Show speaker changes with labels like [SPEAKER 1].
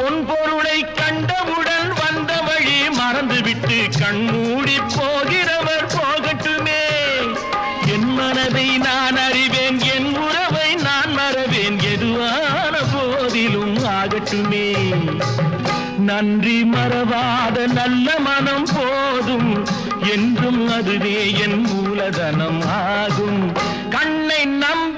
[SPEAKER 1] பொன் பொருளை கண்டவுடன் வந்த வழி மறந்துவிட்டு கண்மூடி போகிறவர் போகட்டுமே. என் மனதை நான் அறிவேன், என் உறவை நான் மறவேன், எதுவான போதிலும் ஆகட்டுமே. நன்றி மறவாத நல்ல மனம் போதும், என்றும் அதுவே என் மூலதனம் ஆகும். கண்ணை நம்பி